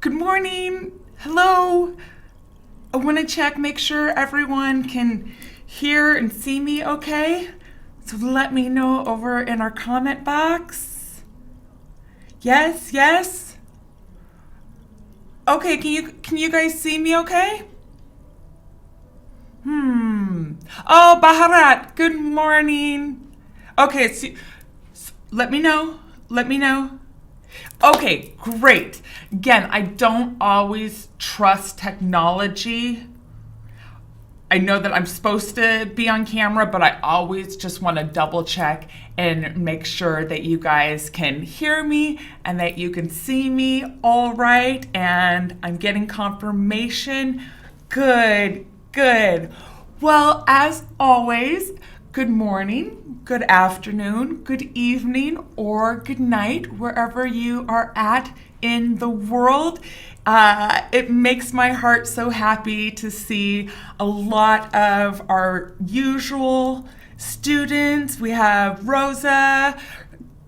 Good morning. Hello. I want to check, make sure everyone can hear and see me okay. So let me know over in our comment box. Yes, yes. Okay, can you guys see me okay? Oh, Baharat, good morning. Okay, let me know. Let me know. Okay, great. Again, I don't always trust technology. I know that I'm supposed to be on camera, but I always just want to double check and make sure that you guys can hear me and that you can see me all right. And I'm getting confirmation. Good, good. Well, as always, good morning, good afternoon, good evening, or good night, wherever you are at in the world. It makes my heart so happy to see a lot of our usual students. We have Rosa,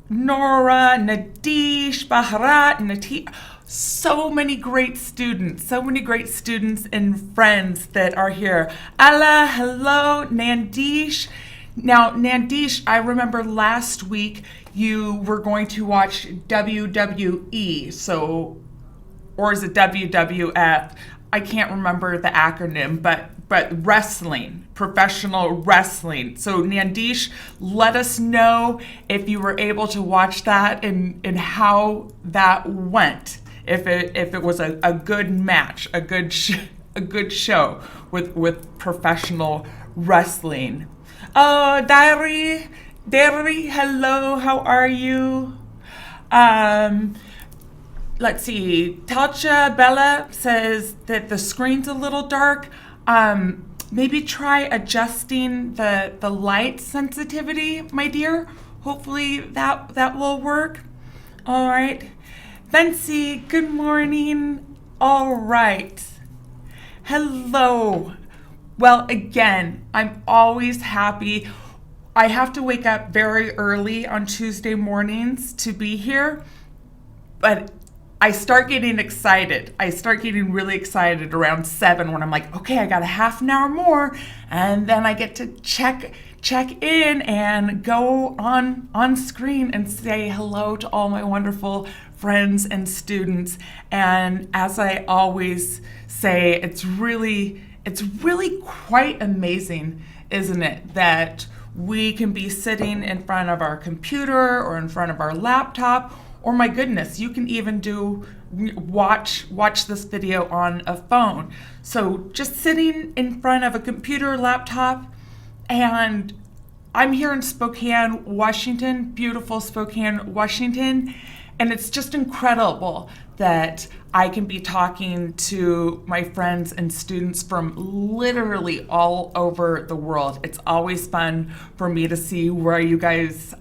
Nora, Nadish, Baharat, Nati. So many great students and friends that are here. Allah, hello, Nandish. Now, Nandish, I remember last week you were going to watch WWE, or is it WWF? I can't remember the acronym, but wrestling, professional wrestling. So Nandish, let us know if you were able to watch that and how that went. If it was a good match, a good show with professional wrestling. Oh, Diary, hello, how are you? Let's see. Talcha Bella says that the screen's a little dark. Maybe try adjusting the light sensitivity, my dear. Hopefully that will work. All right. Fancy, good morning. All right. Hello. Well, again, I'm always happy. I have to wake up very early on Tuesday mornings to be here, but I start getting excited. I start getting really excited around 7 when I'm like, okay, I got a half an hour more, and then I get to check in and go on screen and say hello to all my wonderful friends and students. And as I always say, it's really quite amazing, isn't it, that we can be sitting in front of our computer or in front of our laptop, or my goodness, you can even watch this video on a phone. So just sitting in front of a computer, laptop, and I'm here in Spokane, Washington, beautiful Spokane, Washington, and it's just incredible that I can be talking to my friends and students from literally all over the world. It's always fun for me to see where you guys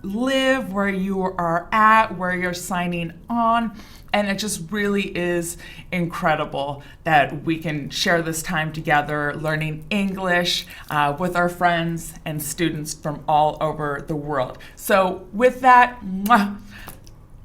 live, where you are at, where you're signing on. And it just really is incredible that we can share this time together learning English with our friends and students from all over the world. So with that,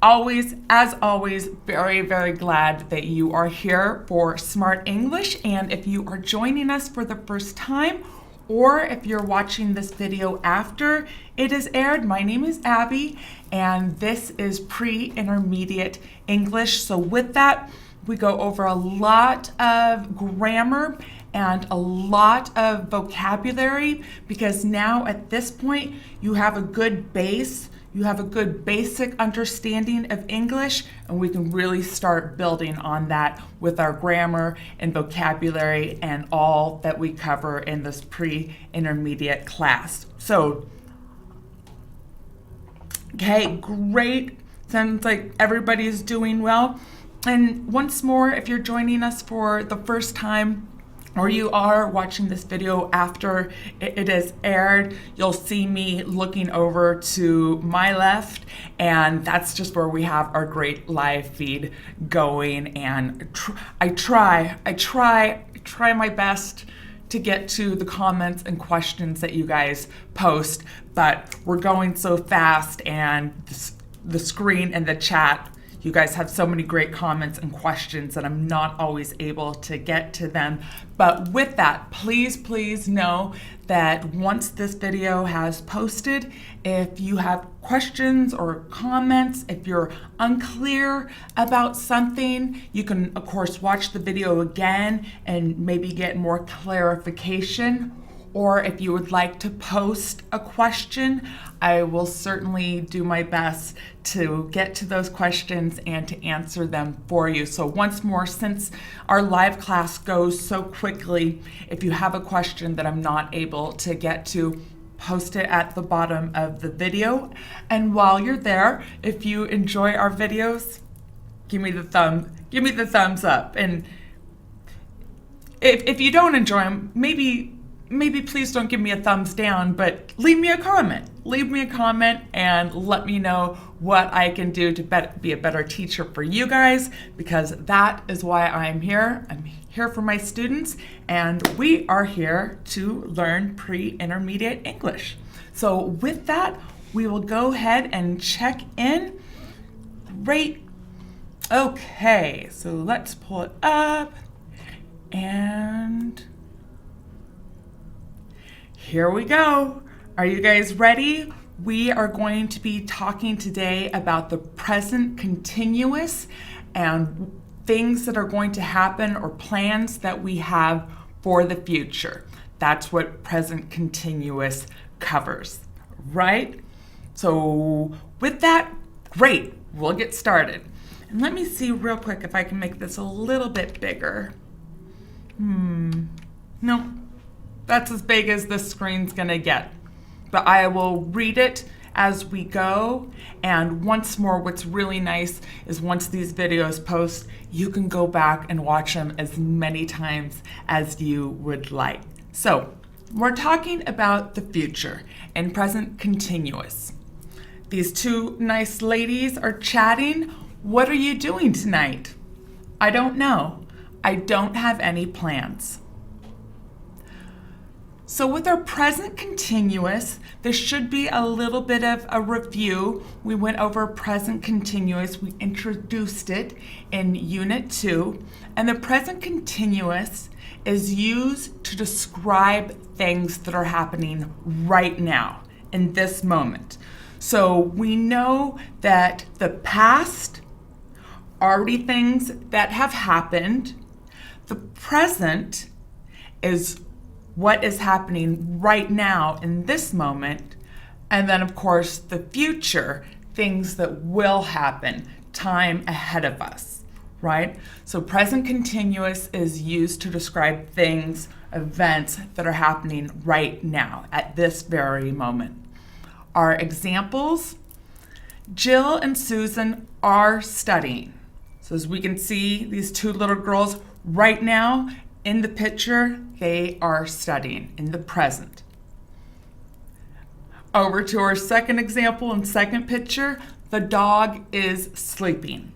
as always, very, very glad that you are here for Smart English. And if you are joining us for the first time, or if you're watching this video after it is aired, my name is Abby, and this is pre-intermediate English. So with that, we go over a lot of grammar and a lot of vocabulary, because now at this point, you have a good base. You have a good basic understanding of English, and we can really start building on that with our grammar and vocabulary and all that we cover in this pre-intermediate class. So, okay, great. Sounds like everybody's doing well. And once more, if you're joining us for the first time, or you are watching this video after it is aired, you'll see me looking over to my left, and that's just where we have our great live feed going. And I try my best to get to the comments and questions that you guys post, but we're going so fast, and the screen and the chat, You guys have so many great comments and questions that I'm not always able to get to them. But with that, please know that once this video has posted, if you have questions or comments, if you're unclear about something, you can of course watch the video again and maybe get more clarification. Or if you would like to post a question, I will certainly do my best to get to those questions and to answer them for you. So once more, since our live class goes so quickly, if you have a question that I'm not able to get to, post it at the bottom of the video. And while you're there, if you enjoy our videos, give me the thumbs up. And if you don't enjoy them, maybe please don't give me a thumbs down, but leave me a comment. Leave me a comment and let me know what I can do to be a better teacher for you guys, because that is why I'm here. I'm here for my students, and we are here to learn pre-intermediate English. So with that, we will go ahead and check in. Great. Okay, so let's pull it up, and here we go. Are you guys ready? We are going to be talking today about the present continuous and things that are going to happen or plans that we have for the future. That's what present continuous covers, right? So with that, great, we'll get started. And let me see real quick if I can make this a little bit bigger. No. That's as big as the screen's gonna get. But I will read it as we go. And once more, what's really nice is once these videos post, you can go back and watch them as many times as you would like. So we're talking about the future and present continuous. These two nice ladies are chatting. What are you doing tonight? I don't know. I don't have any plans. So with our present continuous, there should be a little bit of a review. We went over present continuous. We introduced it in Unit 2. And the present continuous is used to describe things that are happening right now, in this moment. So we know that the past, already things that have happened. The present is what is happening right now in this moment, and then of course the future, things that will happen, time ahead of us, right? So present continuous is used to describe things, events that are happening right now at this very moment. Our examples, Jill and Susan are studying. So as we can see, these two little girls right now in the picture, they are studying in the present. Over to our second example and second picture, the dog is sleeping.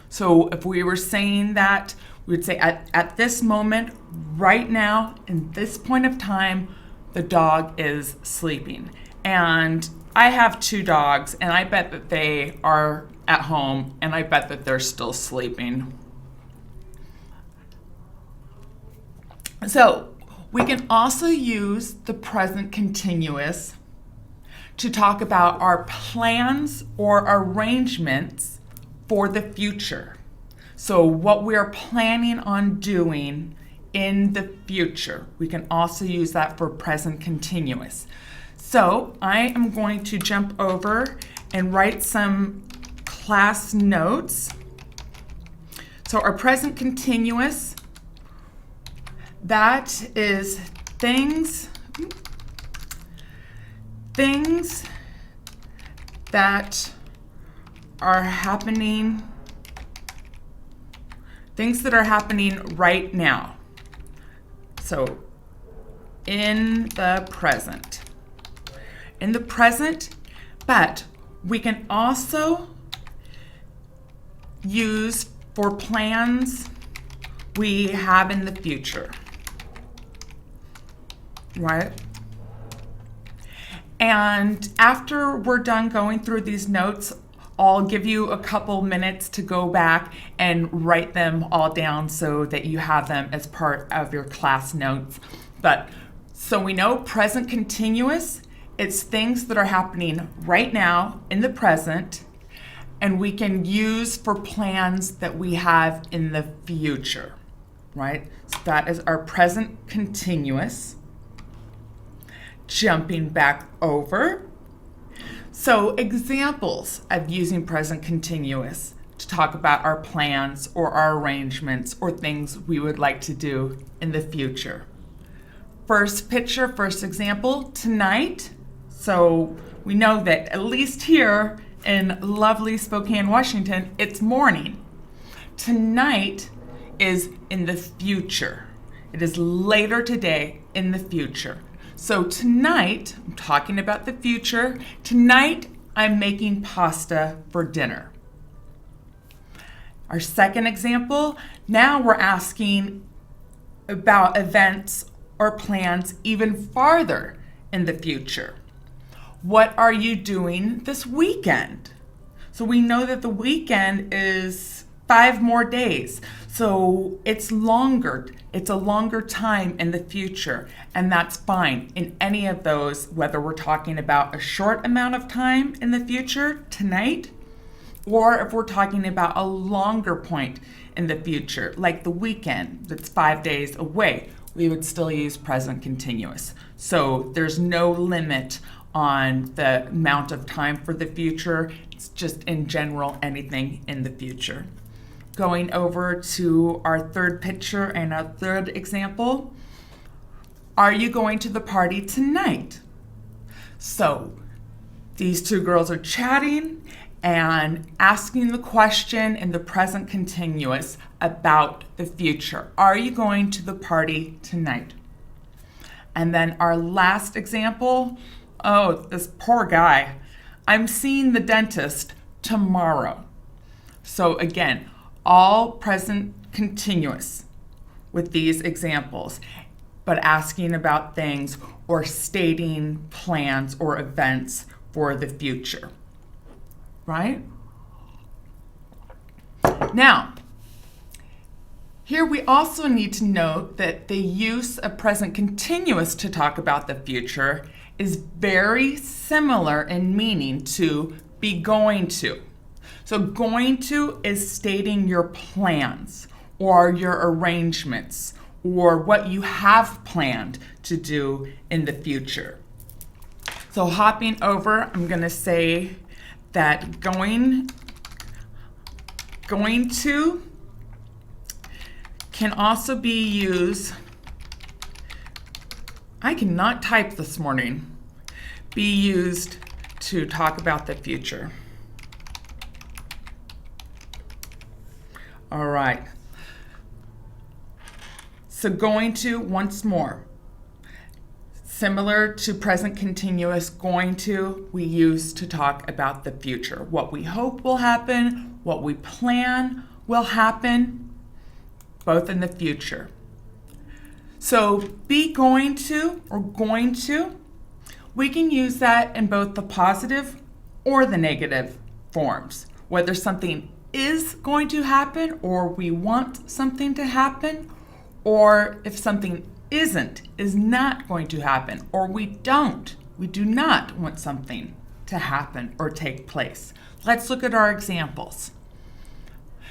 So if we were saying that, we would say at this moment, right now, in this point of time, the dog is sleeping. And I have two dogs, and I bet that they are at home, and I bet that they're still sleeping. So we can also use the present continuous to talk about our plans or arrangements for the future. So what we are planning on doing in the future. We can also use that for present continuous. So I am going to jump over and write some class notes. So our present continuous, that is things that are happening, right now. So in the present. But we can also use for plans we have in the future, right? And after we're done going through these notes, I'll give you a couple minutes to go back and write them all down so that you have them as part of your class notes. But so we know present continuous, it's things that are happening right now in the present, and we can use for plans that we have in the future, right? So that is our present continuous. Jumping back over. So examples of using present continuous to talk about our plans or our arrangements or things we would like to do in the future. First picture, first example, tonight. So we know that at least here in lovely Spokane, Washington, it's morning. Tonight is in the future. It is later today in the future. So tonight, I'm talking about the future. Tonight, I'm making pasta for dinner. Our second example, now we're asking about events or plans even farther in the future. What are you doing this weekend? So we know that the weekend is 5 more days. So it's longer. It's a longer time in the future, and that's fine in any of those, whether we're talking about a short amount of time in the future, tonight, or if we're talking about a longer point in the future, like the weekend that's 5 days away, we would still use present continuous. So there's no limit on the amount of time for the future. It's just in general anything in the future. Going over to our third picture and our third example. Are you going to the party tonight? So these two girls are chatting and asking the question in the present continuous about the future. Are you going to the party tonight? And then our last example, oh, this poor guy. I'm seeing the dentist tomorrow. So again, all present continuous with these examples, but asking about things or stating plans or events for the future, right? Now, here we also need to note that the use of present continuous to talk about the future is very similar in meaning to be going to. So going to is stating your plans or your arrangements or what you have planned to do in the future. So hopping over, I'm going to say that going to can also be used, I cannot type this morning, be used to talk about the future. All right. So going to, once more, similar to present continuous, going to, we use to talk about the future. What we hope will happen, what we plan will happen, both in the future. So be going to or going to, we can use that in both the positive or the negative forms, whether something is going to happen or we want something to happen, or if something is not going to happen, or we do not want something to happen or take place. Let's look at our examples.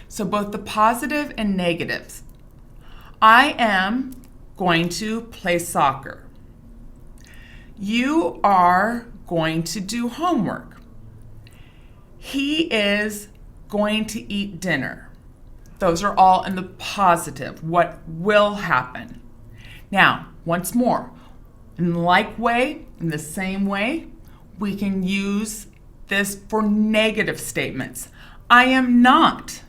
So both the positive and negatives. I am going to play soccer. You are going to do homework. He is going to eat dinner. Those are all in the positive, what will happen. Now, once more, in the same way, we can use this for negative statements. I am not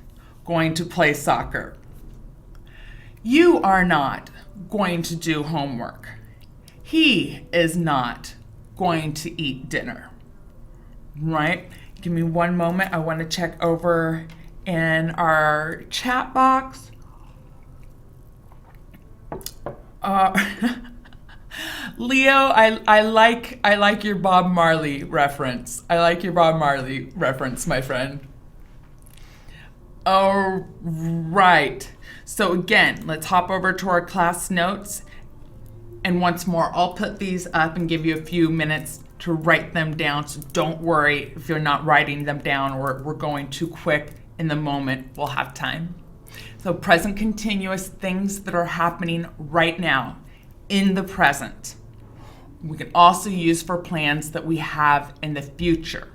going to play soccer. You are not going to do homework. He is not going to eat dinner. Right? Give me one moment. I want to check over in our chat box. Leo, I like your Bob Marley reference. I like your Bob Marley reference, my friend. All right. So again, let's hop over to our class notes. And once more, I'll put these up and give you a few minutes to write them down. So don't worry if you're not writing them down or we're going too quick in the moment. We'll have time. So present continuous, things that are happening right now in the present. We can also use for plans that we have in the future.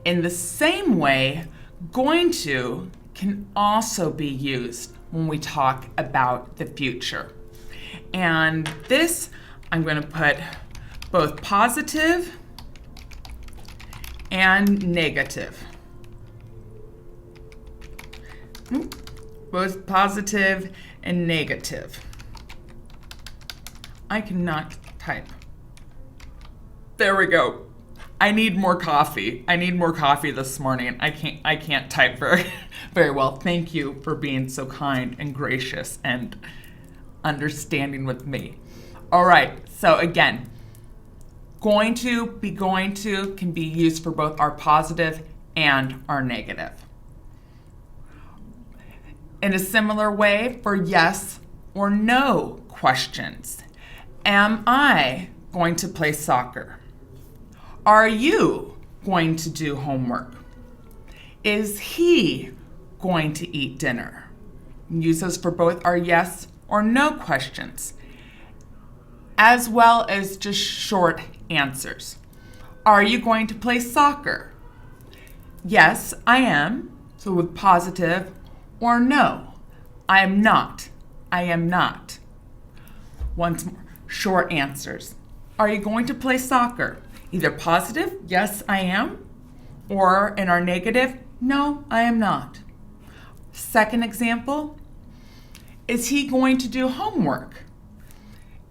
In the same way, going to can also be used when we talk about the future. And this, I'm going to put both positive and negative. Both positive and negative. I cannot type. There we go. I need more coffee. I need more coffee this morning. I can't type very well. Thank you for being so kind and gracious and understanding with me. All right, so again, going to can be used for both our positive and our negative. In a similar way for yes or no questions. Am I going to play soccer? Are you going to do homework? Is he going to eat dinner? Use those for both our yes or no questions, as well as just short answers. Are you going to play soccer? Yes, I am. So with positive, or no, I am not. I am not. Once more, short answers. Are you going to play soccer? Either positive, yes, I am, or in our negative, no, I am not. Second example, is he going to do homework?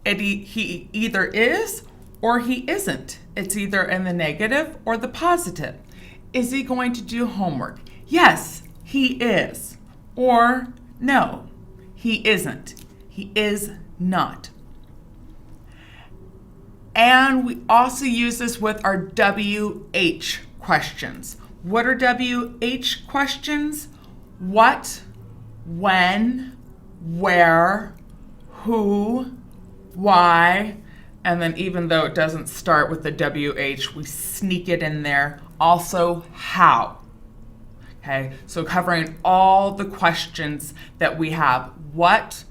He either is or he isn't. It's either in the negative or the positive. Is he going to do homework? Yes, he is. Or no, he isn't. He is not. And we also use this with our WH questions. What are WH questions? What, when, where, who, why, and then even though it doesn't start with the WH, we sneak it in there. Also, how. Okay, so covering all the questions that we have. What,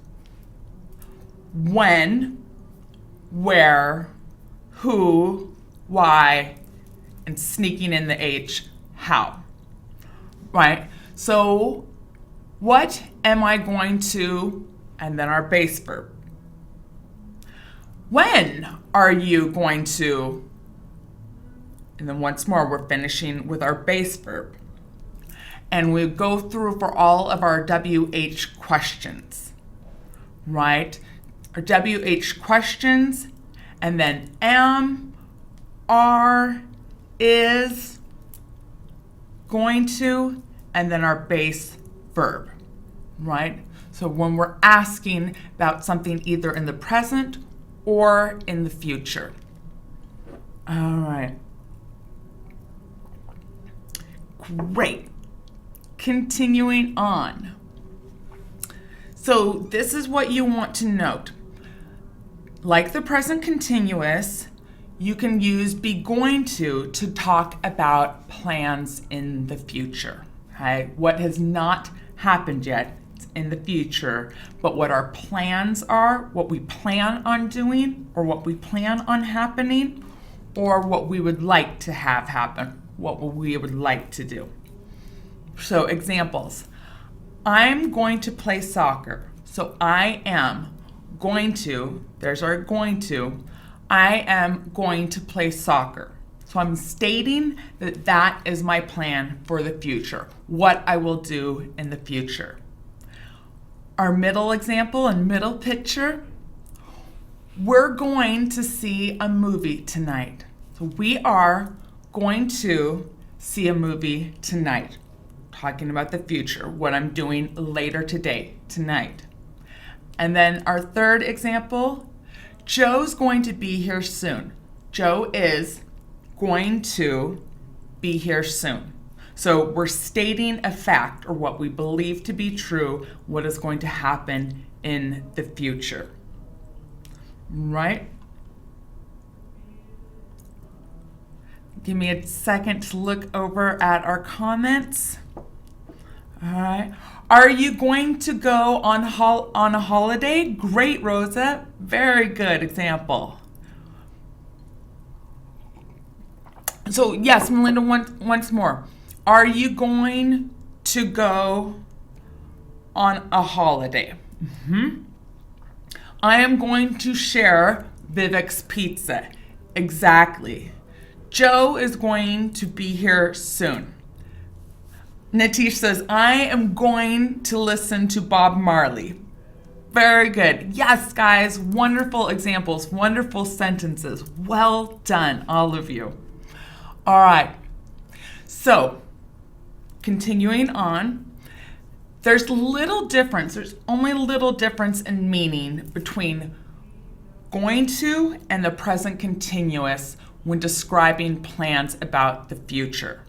when, where, who, why, and sneaking in the H, how. Right? So, what am I going to, and then our base verb. When are you going to, and then once more, we're finishing with our base verb. And we go through for all of our WH questions, right? Our WH questions, and then am, are, is, going to, and then our base verb, right? So when we're asking about something either in the present or in the future. All right. Great. Continuing on. So this is what you want to note. Like the present continuous, you can use be going to talk about plans in the future. Okay? What has not happened yet in the future, but what our plans are, what we plan on doing, or what we plan on happening, or what we would like to have happen, what we would like to do. So examples, I'm going to play soccer. So I am going to, there's our going to, I am going to play soccer. So I'm stating that that is my plan for the future, what I will do in the future. Our middle example and middle picture, we're going to see a movie tonight. So we are going to see a movie tonight. Talking about the future, what I'm doing later today, tonight. And then our third example, Joe's going to be here soon. Joe is going to be here soon. So we're stating a fact, or what we believe to be true, what is going to happen in the future. Right? Give me a second to look over at our comments. All right. Are you going to go on a holiday? Great, Rosa. Very good example. So yes, Melinda, once more. Are you going to go on a holiday? I am going to share Vivek's pizza. Exactly. Joe is going to be here soon. Natish says, I am going to listen to Bob Marley. Very good. Yes, guys, wonderful examples, wonderful sentences. Well done, all of you. All right. So, continuing on, there's only little difference in meaning between going to and the present continuous when describing plans about the future.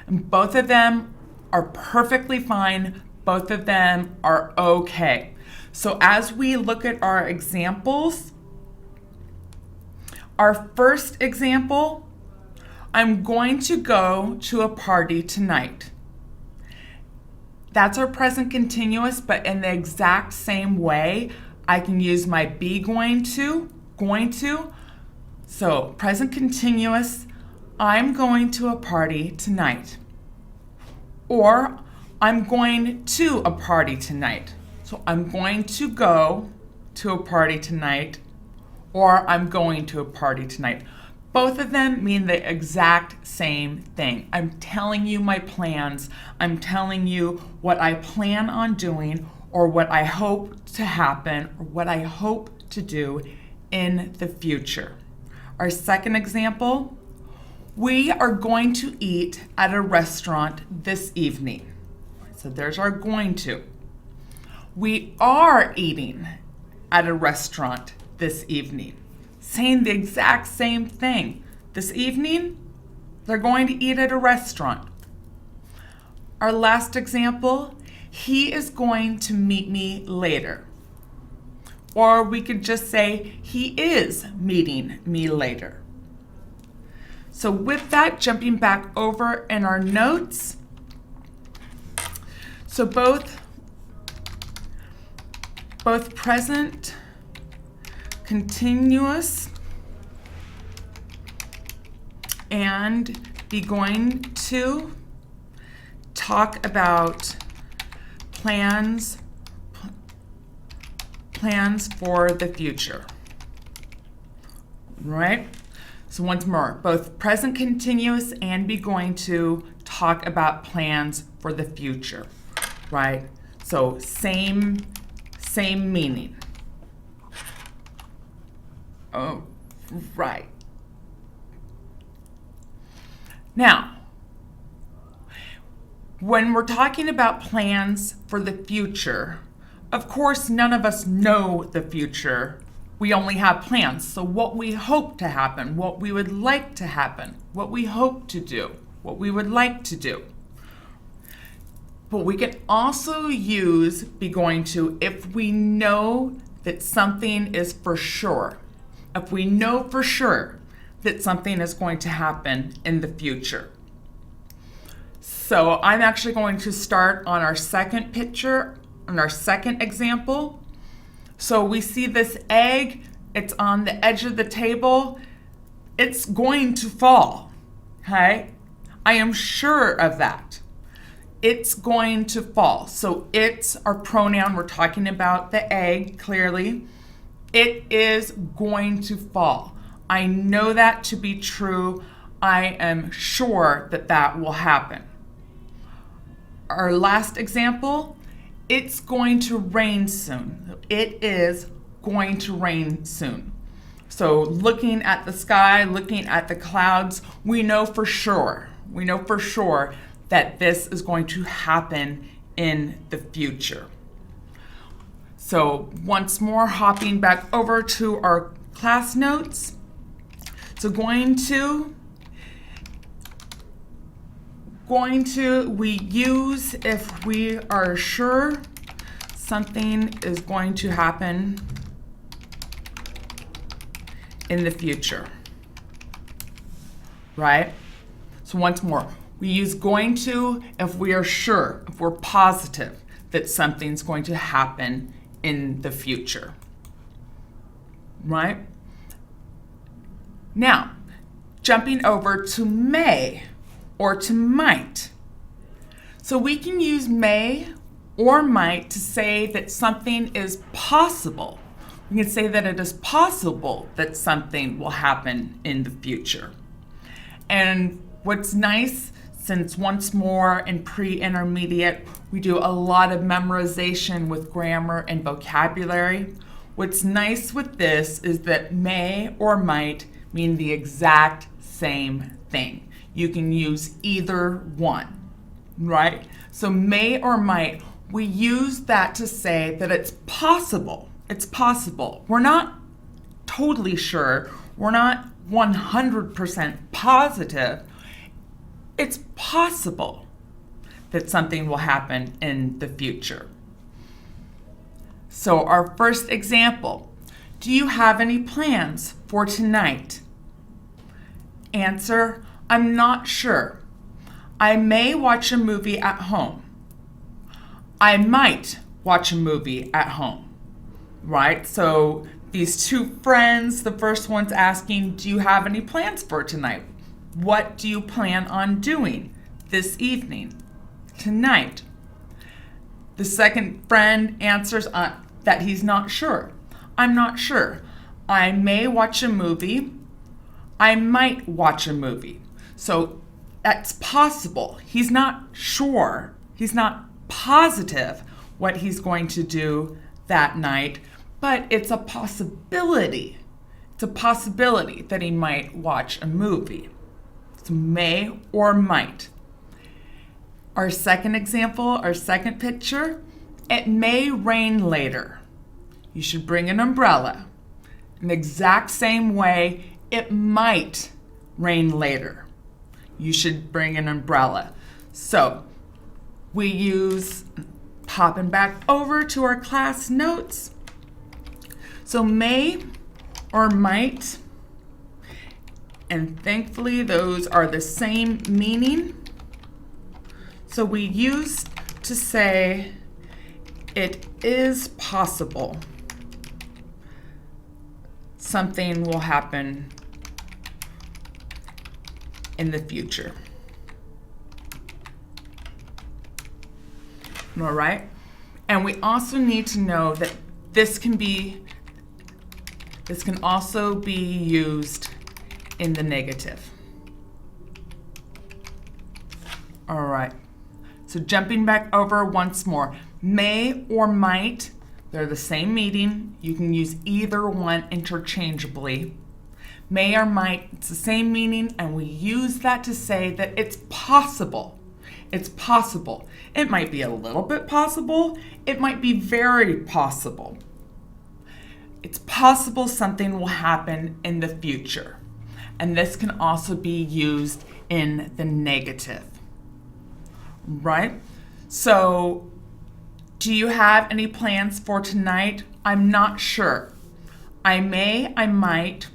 And both of them are perfectly fine. Both of them are okay. So as we look at our examples, our first example, I'm going to go to a party tonight. That's our present continuous, but in the exact same way, I can use my be going to. So present continuous, I'm going to a party tonight. Or I'm going to a party tonight. So I'm going to go to a party tonight, or I'm going to a party tonight. Both of them mean the exact same thing. I'm telling you my plans. I'm telling you what I plan on doing, or what I hope to happen, or what I hope to do in the future. Our second example, we are going to eat at a restaurant this evening. So there's our going to. We are eating at a restaurant this evening. Saying the exact same thing. This evening, they're going to eat at a restaurant. Our last example, he is going to meet me later. Or we could just say, he is meeting me later. So with that, jumping back over in our notes. So both present continuous and be going to talk about plans for the future. Right? So once more, both present continuous and be going to talk about plans for the future. Right? So same meaning. Oh, right. Now, when we're talking about plans for the future, of course, none of us know the future. We only have plans. So what we hope to happen, what we would like to happen, what we hope to do, what we would like to do. But we can also use be going to if we know that something is for sure. If we know for sure that something is going to happen in the future. So I'm actually going to start on our second picture, on our second example. So we see this egg, it's on the edge of the table. It's going to fall, okay? I am sure of that. It's going to fall. So it's our pronoun. We're talking about the egg, clearly. It is going to fall. I know that to be true. I am sure that that will happen. Our last example, it's going to rain soon. It is going to rain soon. So looking at the sky, looking at the clouds, we know for sure. We know for sure that this is going to happen in the future. So once more, hopping back over to our class notes. So going to we use if we are sure something is going to happen in the future, right? So once more, we use going to if we are sure, if we're positive that something's going to happen in the future, right? Now, jumping over to may or to might. So we can use may or might to say that something is possible. We can say that it is possible that something will happen in the future. And what's nice, since once more in pre-intermediate, we do a lot of memorization with grammar and vocabulary. What's nice with this is that may or might mean the exact same thing. You can use either one, right? So may or might, we use that to say that it's possible. It's possible. We're not totally sure. We're not 100% positive. It's possible that something will happen in the future. So our first example, do you have any plans for tonight? Answer, I'm not sure. I may watch a movie at home. I might watch a movie at home, right? So these two friends, the first one's asking, do you have any plans for tonight? What do you plan on doing this evening, tonight? The second friend answers that he's not sure. I'm not sure. I may watch a movie. I might watch a movie. So that's possible. He's not sure. He's not positive what he's going to do that night, but it's a possibility. It's a possibility that he might watch a movie. So may or might. Our second example, our second picture, it may rain later. You should bring an umbrella. In the exact same way, it might rain later. You should bring an umbrella. So we use, popping back over to our class notes. So may or might, and thankfully those are the same meaning. So we use to say it is possible something will happen in the future. All right? And we also need to know that this can also be used in the negative. All right. So jumping back over once more, may or might, they're the same meaning. You can use either one interchangeably. May or might, it's the same meaning, and we use that to say that it's possible. It's possible. It might be a little bit possible. It might be very possible. It's possible something will happen in the future. And this can also be used in the negative, right? So, do you have any plans for tonight? I'm not sure. I might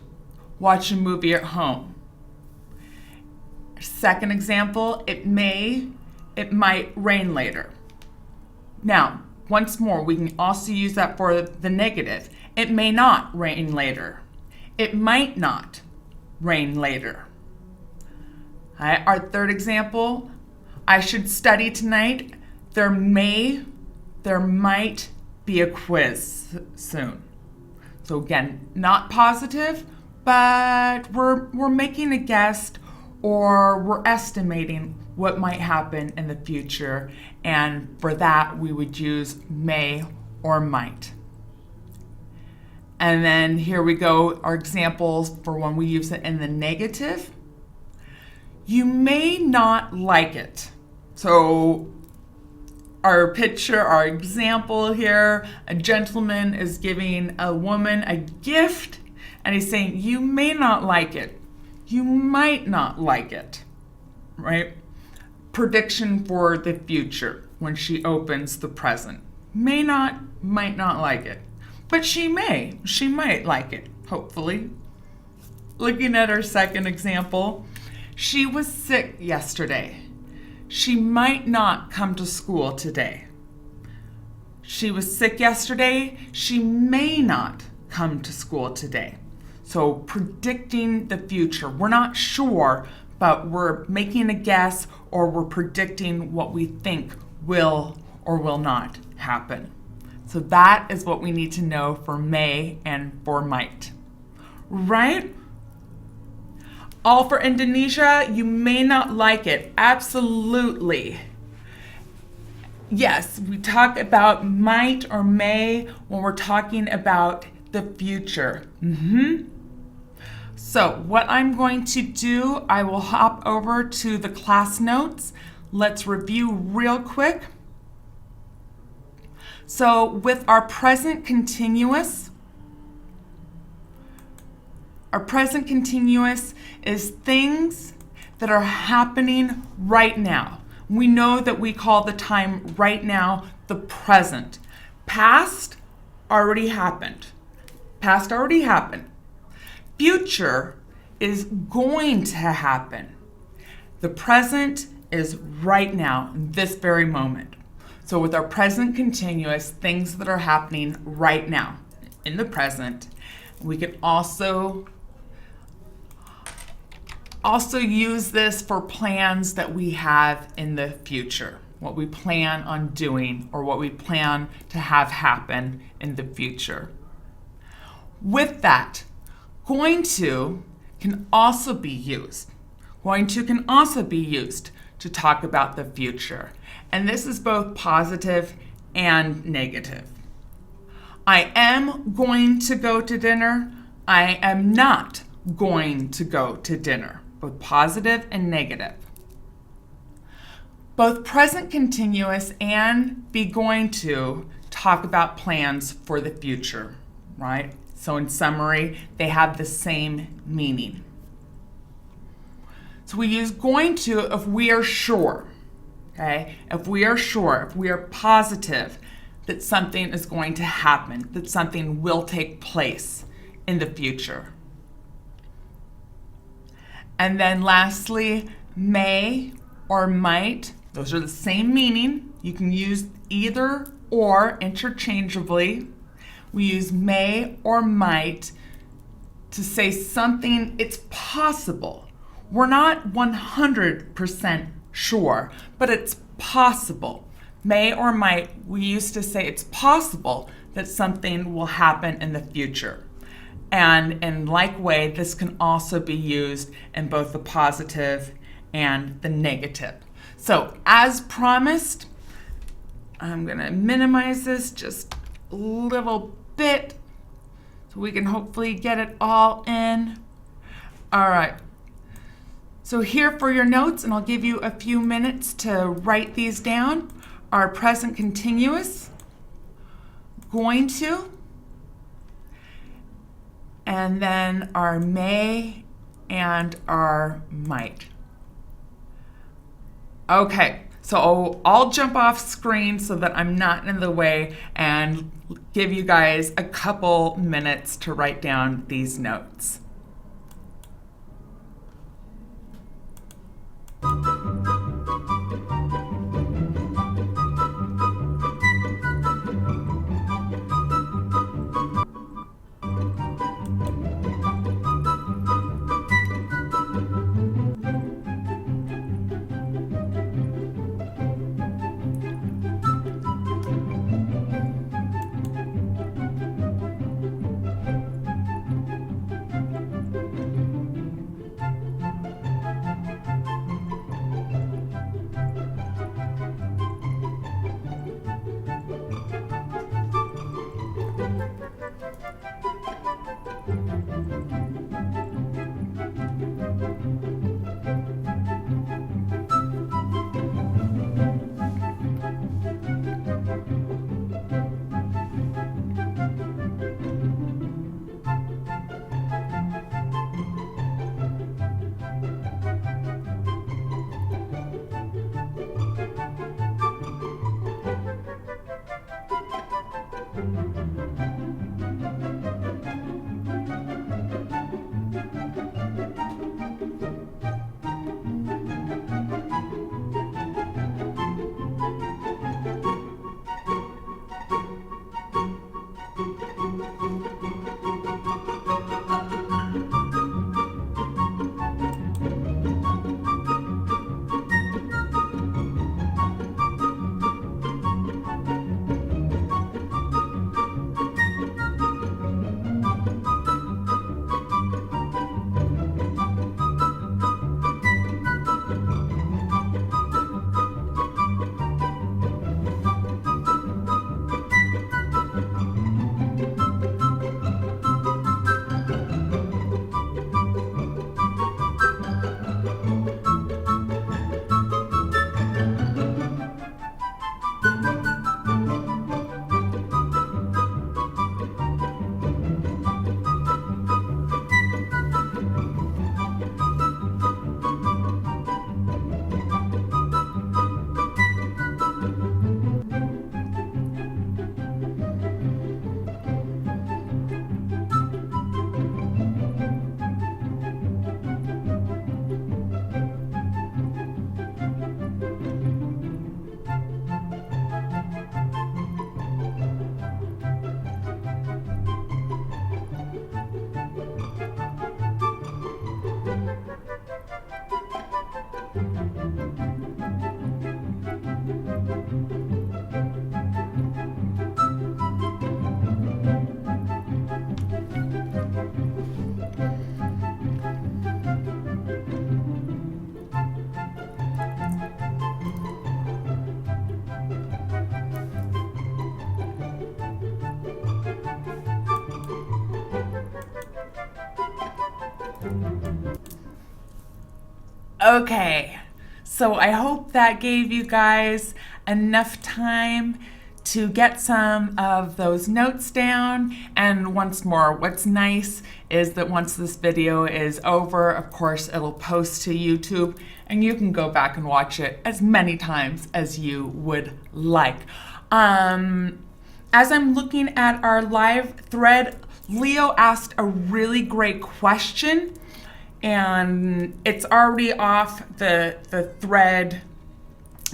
watch a movie at home. Second example, it might rain later. Now, once more, we can also use that for the negative. It may not rain later. It might not rain later. All right, our third example, I should study tonight. There might be a quiz soon. So again, not positive, but we're making a guess or we're estimating what might happen in the future. And for that, we would use may or might. And then here we go, our examples for when we use it in the negative. You may not like it. So our picture, our example here, a gentleman is giving a woman a gift and he's saying, you may not like it. You might not like it, right? Prediction for the future when she opens the present. May not, might not like it. But she might like it, hopefully. Looking at our second example, she was sick yesterday. She might not come to school today. She was sick yesterday. She may not come to school today. So predicting the future. We're not sure, but we're making a guess or we're predicting what we think will or will not happen. So that is what we need to know for may and for might. Right? All for Indonesia, you may not like it. Absolutely. Yes, we talk about might or may when we're talking about the future. So what I'm going to do, I will hop over to the class notes. Let's review real quick. So with our present continuous is things that are happening right now. We know that we call the time right now the present. Past already happened. Future is going to happen. The present is right now, this very moment. So with our present continuous, things that are happening right now in the present, we can also use this for plans that we have in the future, what we plan on doing or what we plan to have happen in the future. With that, going to can also be used. Going to can also be used to talk about the future. And this is both positive and negative. I am going to go to dinner. I am not going to go to dinner. Both positive and negative. Both present continuous and be going to talk about plans for the future, right? So in summary, they have the same meaning. So we use going to if we are sure, okay? If we are sure, if we are positive that something is going to happen, that something will take place in the future. And then lastly, may or might, those are the same meaning. You can use either or interchangeably. We use may or might to say something, it's possible. We're not 100% sure, but it's possible. May or might, we used to say it's possible that something will happen in the future. And in like way, this can also be used in both the positive and the negative. So as promised, I'm gonna minimize this just a little bit so we can hopefully get it all in. All right. So here for your notes, and I'll give you a few minutes to write these down. Our present continuous, going to, and then our may and our might. Okay, so I'll jump off screen so that I'm not in the way and give you guys a couple minutes to write down these notes. Okay, so I hope that gave you guys enough time to get some of those notes down. And once more, what's nice is that once this video is over, of course, it'll post to YouTube and you can go back and watch it as many times as you would like. As I'm looking at our live thread, Leo asked a really great question. And it's already off the thread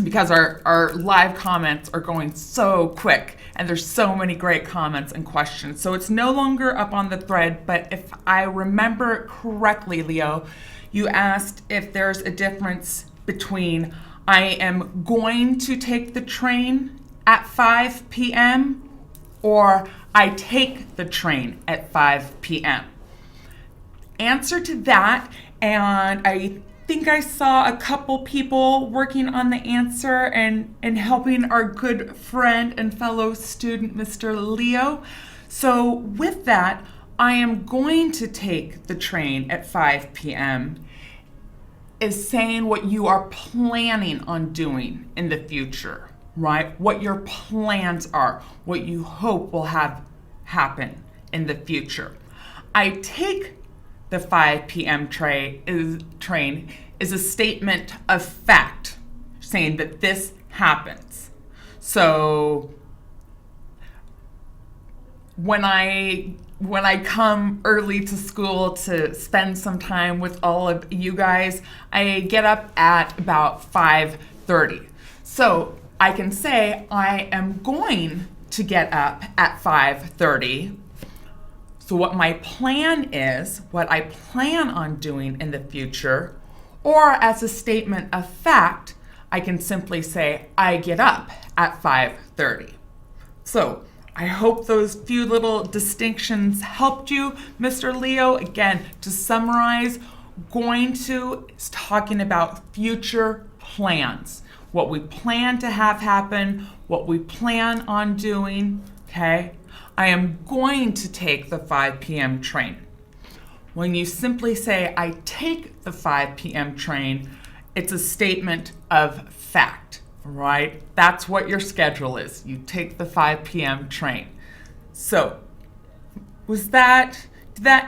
because our live comments are going so quick and there's so many great comments and questions. So it's no longer up on the thread, but if I remember correctly, Leo, you asked if there's a difference between I am going to take the train at 5 p.m. or I take the train at 5 p.m. Answer to that, and I think I saw a couple people working on the answer and helping our good friend and fellow student, Mr. Leo. So with that, I am going to take the train at 5 p.m. is saying what you are planning on doing in the future, right? What your plans are, what you hope will have happen in the future. I take the 5 p.m. train is a statement of fact, saying that this happens. So when I come early to school to spend some time with all of you guys, I get up at about 5:30. So I can say I am going to get up at 5:30. So what my plan is, what I plan on doing in the future, or as a statement of fact, I can simply say I get up at 5:30. So I hope those few little distinctions helped you, Mr. Leo. Again, to summarize, going to is talking about future plans, what we plan to have happen, what we plan on doing, okay? I am going to take the 5 p.m. train. When you simply say, I take the 5 p.m. train, it's a statement of fact, right? That's what your schedule is. You take the 5 p.m. train. So, did that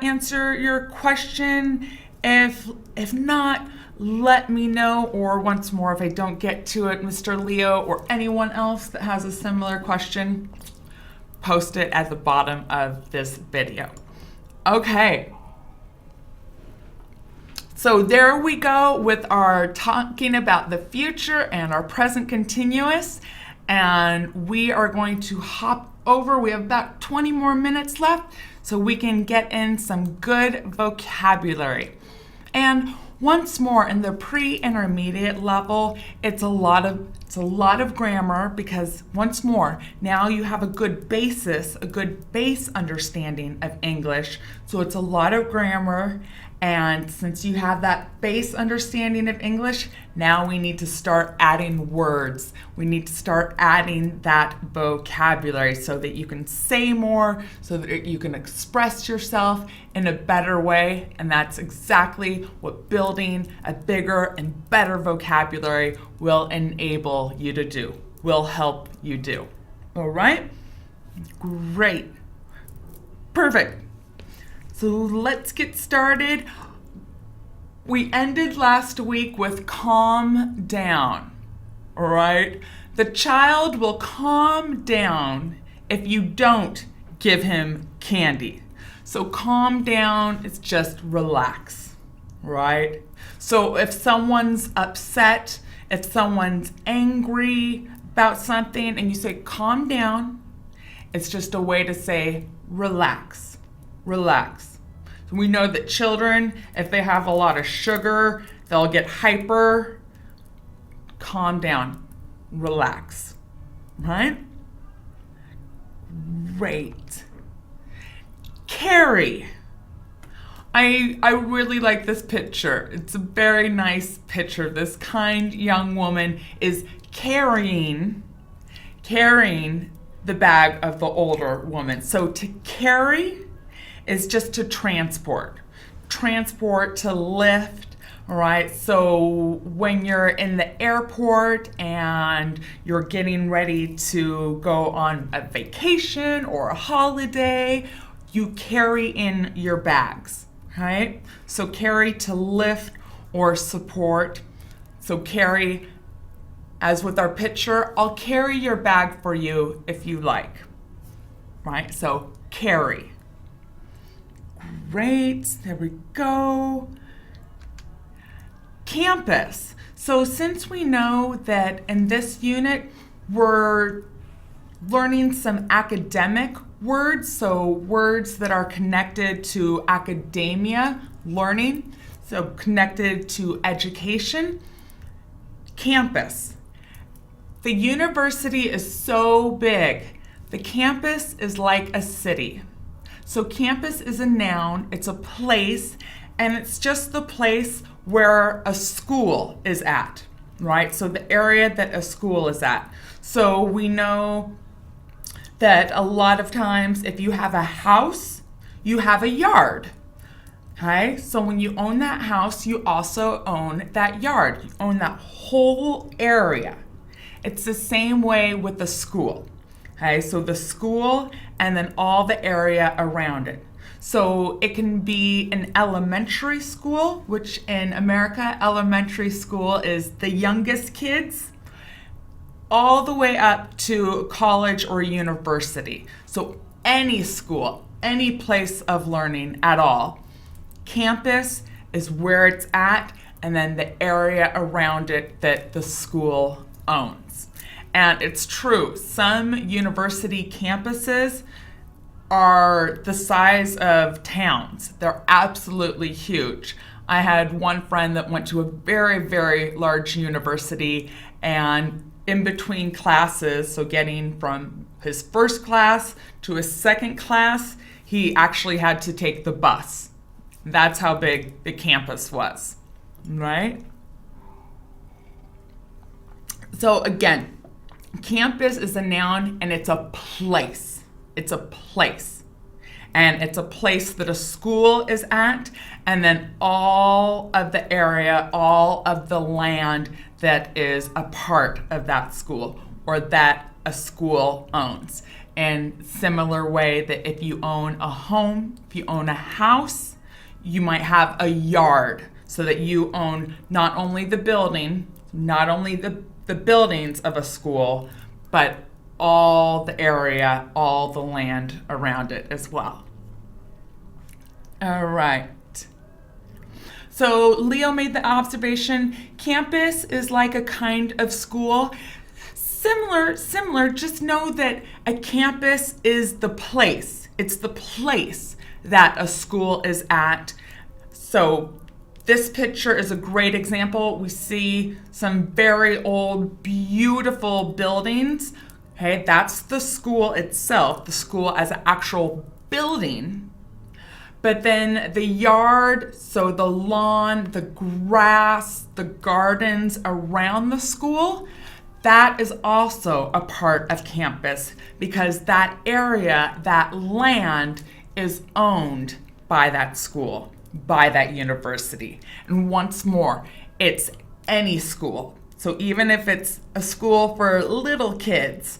answer your question? If not, let me know, or once more, if I don't get to it, Mr. Leo or anyone else that has a similar question, post it at the bottom of this video. Okay. So there we go with our talking about the future and our present continuous. And we are going to hop over. We have about 20 more minutes left so we can get in some good vocabulary. And once more, in the pre-intermediate level, it's a lot of grammar because once more, now you have a good basis, a good base understanding of English. So it's a lot of grammar. And since you have that base understanding of English, now we need to start adding words. We need to start adding that vocabulary so that you can say more, so that you can express yourself in a better way. And that's exactly what building a bigger and better vocabulary will enable you to do, will help you do. All right? Great. Perfect. So let's get started. We ended last week with calm down, all right? The child will calm down if you don't give him candy. So calm down is just relax, right? So if someone's upset, if someone's angry about something and you say calm down, it's just a way to say relax, relax. We know that children, if they have a lot of sugar, they'll get hyper. Calm down, relax, right? Great. Carry. I really like this picture. It's a very nice picture. This kind young woman is carrying the bag of the older woman. So to carry is just to transport, to lift, all right? So when you're in the airport and you're getting ready to go on a vacation or a holiday, you carry in your bags, right? So carry to lift or support. So carry, as with our picture, I'll carry your bag for you if you like, right? So carry. Great, there we go. Campus. So since we know that in this unit, we're learning some academic words, so words that are connected to academia, learning, so connected to education. Campus. The university is so big. The campus is like a city. So campus is a noun, it's a place, and it's just the place where a school is at, right? So the area that a school is at. So we know that a lot of times if you have a house, you have a yard, okay? So when you own that house, you also own that yard. You own that whole area. It's the same way with the school. Okay, so the school and then all the area around it. So it can be an elementary school, which in America, elementary school is the youngest kids, all the way up to college or university. So any school, any place of learning at all. Campus is where it's at, and then the area around it that the school owns. And it's true, some university campuses are the size of towns. They're absolutely huge. I had one friend that went to a very, very large university, and in between classes, so getting from his first class to his second class, he actually had to take the bus. That's how big the campus was, right? So again, campus is a noun and it's a place. It's a place. And it's a place that a school is at, and then all of the area, all of the land that is a part of that school or that a school owns. In similar way that if you own a home, if you own a house, you might have a yard so that you own not only the building, not only the buildings of a school, but all the area, all the land around it as well. All right. So Leo made the observation, campus is like a kind of school. Similar, just know that a campus is the place. It's the place that a school is at. So this picture is a great example. We see some very old, beautiful buildings. Okay, that's the school itself, the school as an actual building. But then the yard, so the lawn, the grass, the gardens around the school, that is also a part of campus because that area, that land is owned by that school, by that university. And once more, it's any school. So even if it's a school for little kids,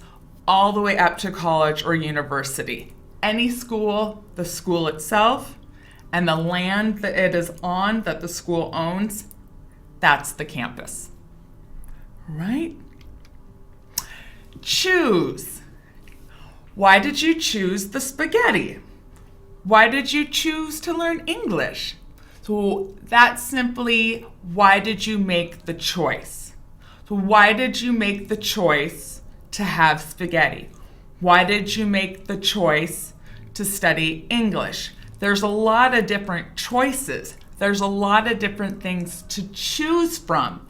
all the way up to college or university, any school, the school itself, and the land that it is on, that the school owns, that's the campus. Right? Choose. Why did you choose the spaghetti? Why did you choose to learn English? So that's simply, why did you make the choice? So why did you make the choice to have spaghetti? Why did you make the choice to study English? There's a lot of different choices. There's a lot of different things to choose from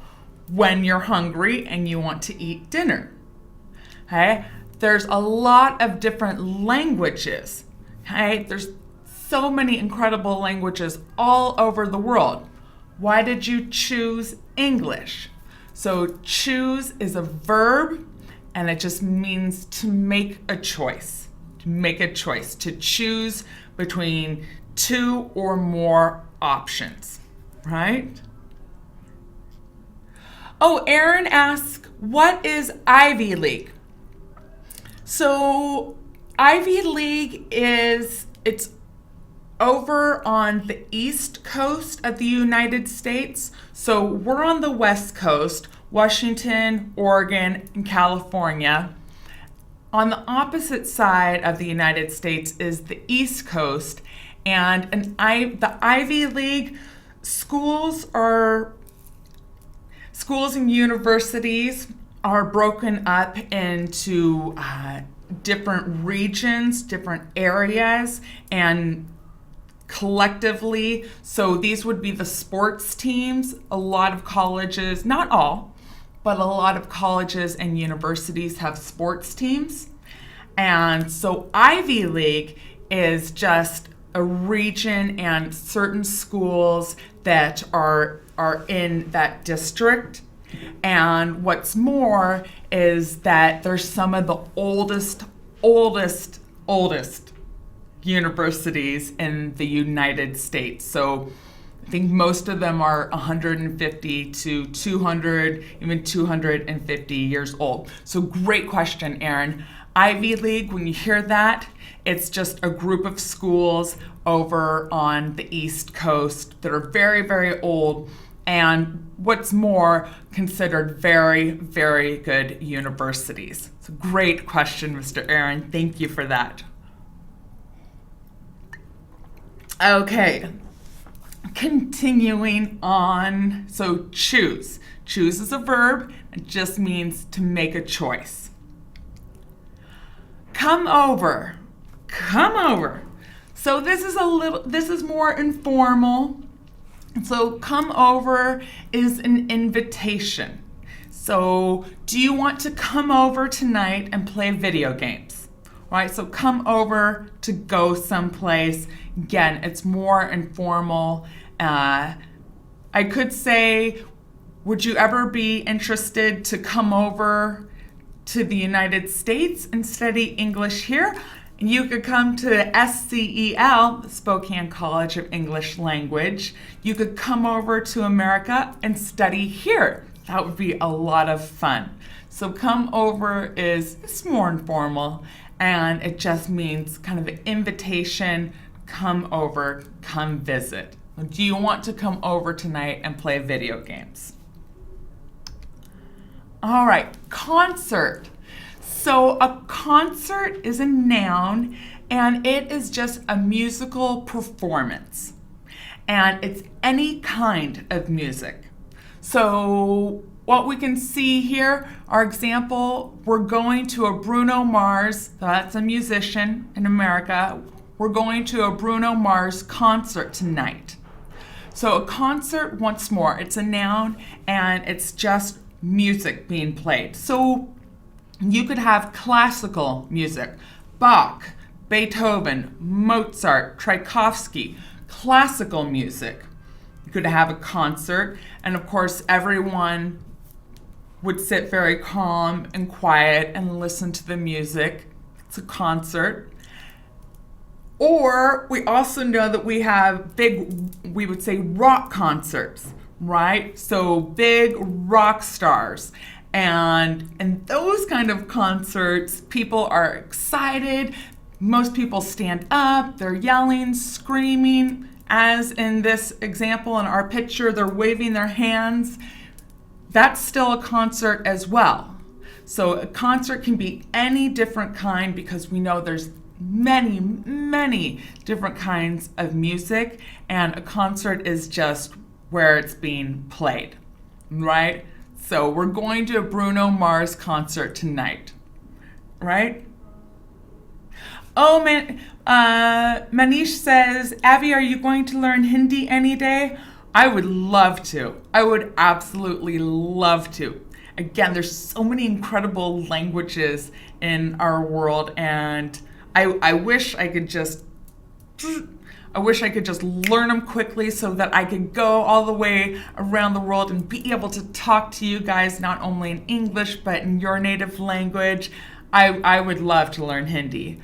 when you're hungry and you want to eat dinner. Okay? There's a lot of different languages. Okay? There's so many incredible languages all over the world. Why did you choose English? So choose is a verb, and it just means to make a choice. To make a choice, to choose between two or more options, right? Oh, Aaron asks, what is Ivy League? So Ivy League it's over on the East Coast of the United States. So we're on the West Coast, Washington, Oregon, and California. On the opposite side of the United States is the East Coast, and the Ivy League schools and universities are broken up into different regions, different areas, and collectively, so these would be the sports teams. A lot of colleges, not all, but a lot of colleges and universities have sports teams. And so Ivy League is just a region and certain schools that are in that district. And what's more is that there's some of the oldest universities in the United States. So I think most of them are 150 to 200, even 250 years old. So great question, Aaron. Ivy League, when you hear that, it's just a group of schools over on the East Coast that are very, very old, and what's more, considered very, very good universities. It's a great question, Mr. Aaron. Thank you for that. Okay, continuing on. So choose. Choose is a verb. It just means to make a choice. Come over. Come over. So this is more informal. So come over is an invitation. So do you want to come over tonight and play video games? Right? So come over to go someplace. Again, it's more informal. I could say, would you ever be interested to come over to the United States and study English here? You could come to the SCEL, the Spokane College of English Language. You could come over to America and study here. That would be a lot of fun. So come over it's more informal, and it just means kind of an invitation, come over, come visit. Do you want to come over tonight and play video games? All right, concert. So a concert is a noun, and it is just a musical performance. And it's any kind of music. So what we can see here, our example, we're going to a Bruno Mars, that's a musician in America. We're going to a Bruno Mars concert tonight. So a concert, once more, it's a noun and it's just music being played. So you could have classical music, Bach, Beethoven, Mozart, Tchaikovsky, classical music. You could have a concert, and of course everyone would sit very calm and quiet and listen to the music. It's a concert. Or we also know that we have big, we would say rock concerts, right? So big rock stars. And in those kind of concerts, people are excited. Most people stand up, they're yelling, screaming. As in this example in our picture, they're waving their hands. That's still a concert as well. So a concert can be any different kind because we know there's many, many different kinds of music, and a concert is just where it's being played, right? So we're going to a Bruno Mars concert tonight, right? Oh man, Manish says, Abby, are you going to learn Hindi any day? I would love to. I would absolutely love to. Again, there's so many incredible languages in our world, and I wish I could just learn them quickly so that I could go all the way around the world and be able to talk to you guys not only in English but in your native language. I would love to learn Hindi.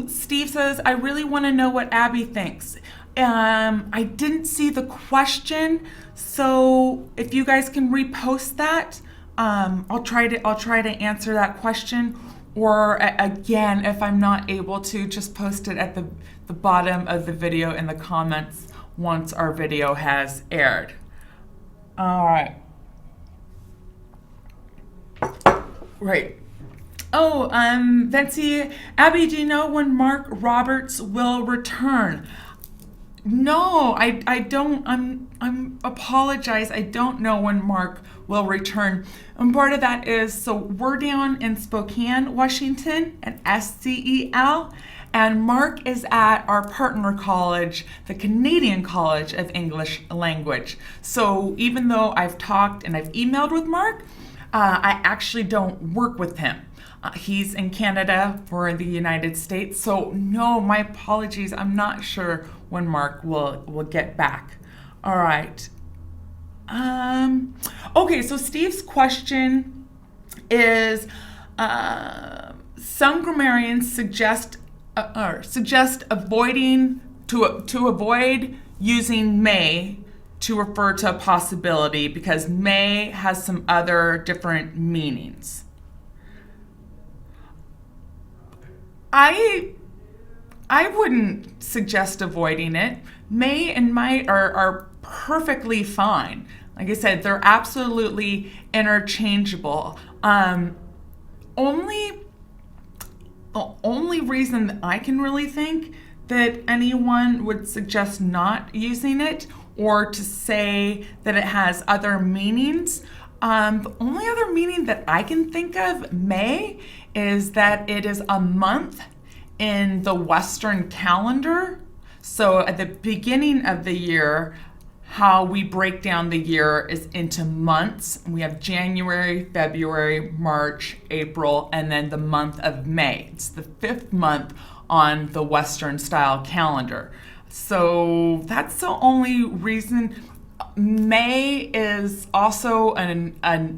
Steve says, I really want to know what Abby thinks. I didn't see the question, so if you guys can repost that, I'll try to answer that question. Or again, if I'm not able to, just post it at the bottom of the video in the comments once our video has aired. All right. Right. Oh, Betsy, Abby, do you know when Mark Roberts will return? No, I don't. I'm apologize. I don't know when Mark will return. And part of that is, so we're down in Spokane, Washington, at SCEL, and Mark is at our partner college, the Canadian College of English Language. So even though I've talked and I've emailed with Mark, I actually don't work with him. He's in Canada or the United States. So no, my apologies. I'm not sure when Mark will get back. All right. Okay, so Steve's question is, some grammarians suggest avoiding to avoid using may to refer to a possibility because may has some other different meanings. I wouldn't suggest avoiding it. May and might are perfectly fine. Like I said, they're absolutely interchangeable. The only reason that I can really think that anyone would suggest not using it or to say that it has other meanings, the only other meaning that I can think of, May, is that it is a month in the Western calendar. So at the beginning of the year, how we break down the year is into months. We have January, February, March, April, and then the month of May. It's the 5th month on the Western style calendar. So that's the only reason. May is also a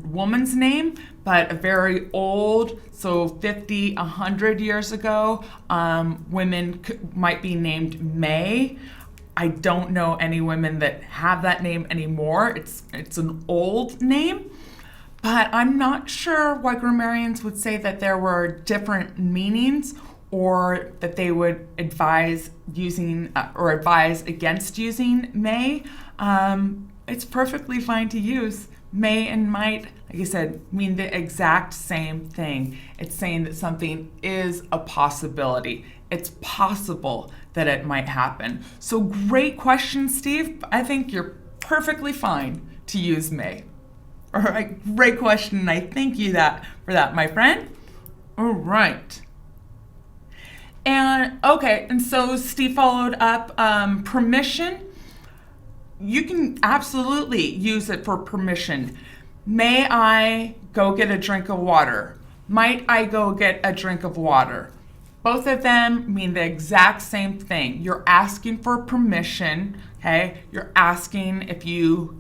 woman's name, but a very old, so 50, 100 years ago, women might be named May. I don't know any women that have that name anymore. It's an old name, but I'm not sure why grammarians would say that there were different meanings or that they would advise using or advise against using may. It's perfectly fine to use. May and might like I said, mean the exact same thing. It's saying that something is a possibility. It's possible that it might happen. So great question, Steve. I think you're perfectly fine to use may. All right, great question, and I thank you for that, my friend. All right. And okay, and so Steve followed up permission. You can absolutely use it for permission. May I go get a drink of water? Might I go get a drink of water? Both of them mean the exact same thing. You're asking for permission, okay? You're asking if you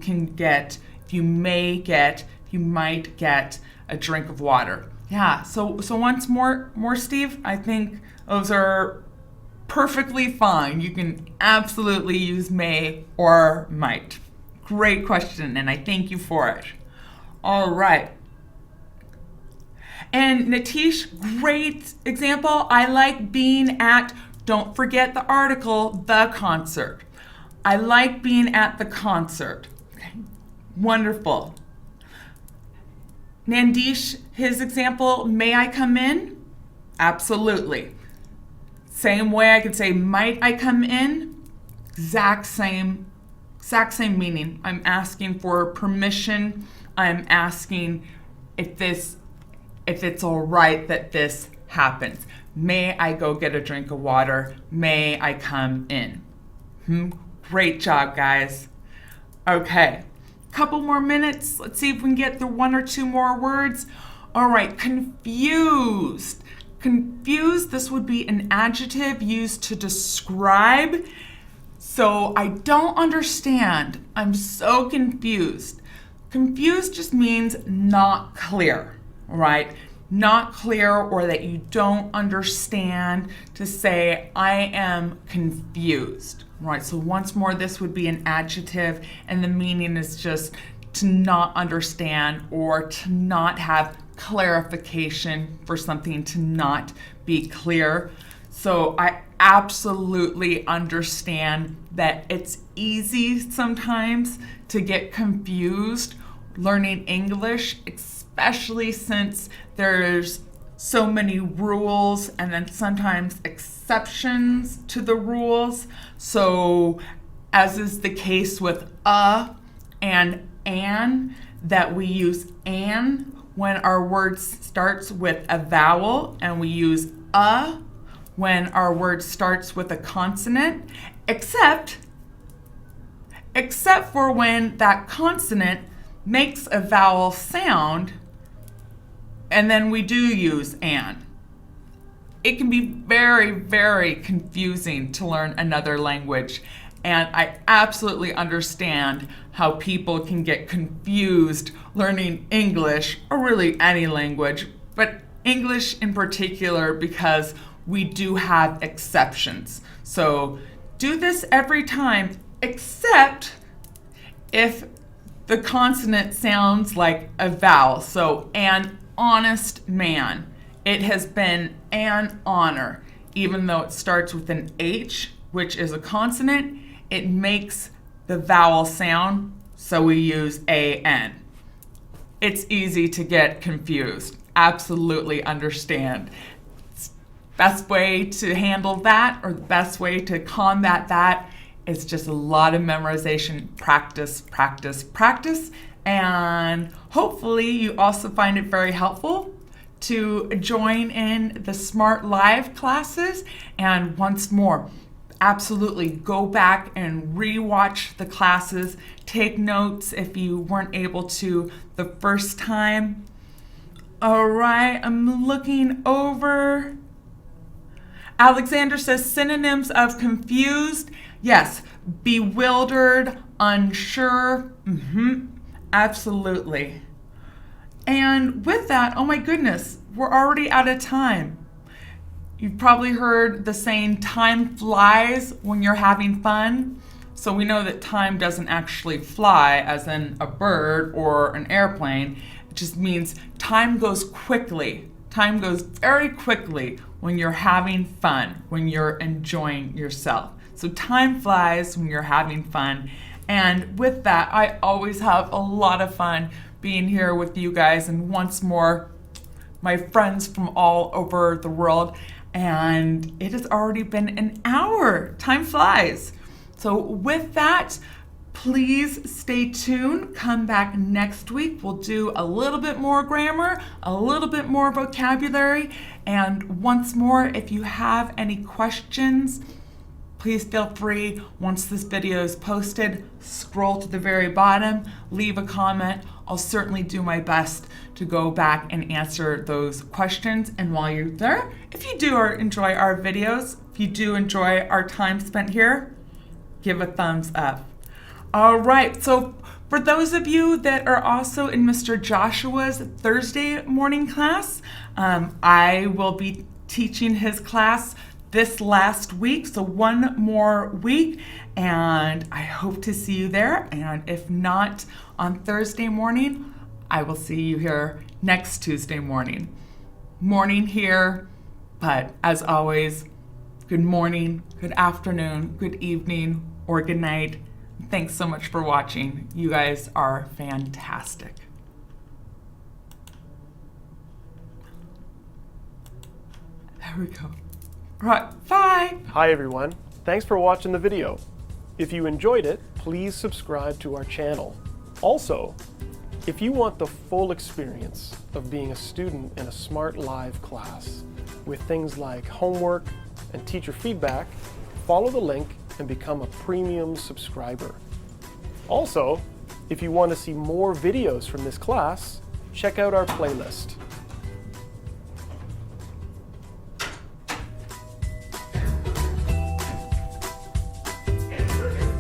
might get a drink of water. Yeah, so once more, Steve, I think those are perfectly fine. You can absolutely use may or might. Great question, and I thank you for it. All right. And Natish, great example. I like being at, don't forget the article, the concert. I like being at the concert. Okay. Wonderful. Nandish, his example, may I come in? Absolutely. Same way I could say, might I come in? Exact same meaning. I'm asking for permission. I'm asking if it's all right that this happens. May I go get a drink of water? May I come in? Great job, guys. Okay, couple more minutes. Let's see if we can get through one or two more words. All right, confused. Confused, this would be an adjective used to describe. So I don't understand. I'm so confused. Confused just means not clear, right? Not clear, or that you don't understand. To say, I am confused, right? So once more, this would be an adjective, and the meaning is just to not understand or to not have clarification, for something to not be clear. So I absolutely understand that it's easy sometimes to get confused learning English, especially since there's so many rules and then sometimes exceptions to the rules. So as is the case with and an, that we use an when our word starts with a vowel, and we use when our word starts with a consonant, except for when that consonant makes a vowel sound, and then we do use an. It can be very, very confusing to learn another language, and I absolutely understand how people can get confused learning English, or really any language, but English in particular, because we do have exceptions. So do this every time, except if the consonant sounds like a vowel. So an honest man. It has been an honor. Even though it starts with an H, which is a consonant, it makes the vowel sound, so we use an. It's easy to get confused. Absolutely understand. Best way to handle that, or the best way to combat that, is just a lot of memorization, practice, practice, practice. And hopefully you also find it very helpful to join in the Smrt Live classes. And once more, absolutely go back and rewatch the classes. Take notes if you weren't able to the first time. All right, I'm looking over. Alexander says synonyms of confused. Yes, bewildered, unsure. Absolutely. And with that, oh my goodness, we're already out of time. You've probably heard the saying, time flies when you're having fun. So we know that time doesn't actually fly, as in a bird or an airplane. It just means time goes quickly. Time goes very quickly when you're having fun, when you're enjoying yourself. So time flies when you're having fun. And with that, I always have a lot of fun being here with you guys, and once more, my friends from all over the world. And it has already been an hour. Time flies. So with that, please stay tuned. Come back next week. We'll do a little bit more grammar, a little bit more vocabulary. And once more, if you have any questions, please feel free, once this video is posted, scroll to the very bottom, leave a comment. I'll certainly do my best to go back and answer those questions. And while you're there, if you do enjoy our videos, if you do enjoy our time spent here, give a thumbs up. All right, so for those of you that are also in Mr. Joshua's Thursday morning class, I will be teaching his class this last week, so one more week, and I hope to see you there. And if not on Thursday morning, I will see you here next Tuesday morning. Morning here, but as always, good morning, good afternoon, good evening, or good night. Thanks so much for watching. You guys are fantastic. There we go. All right, bye. Hi everyone. Thanks for watching the video. If you enjoyed it, please subscribe to our channel. Also, if you want the full experience of being a student in a Smrt Live class with things like homework and teacher feedback, follow the link and become a premium subscriber. Also, if you want to see more videos from this class, check out our playlist.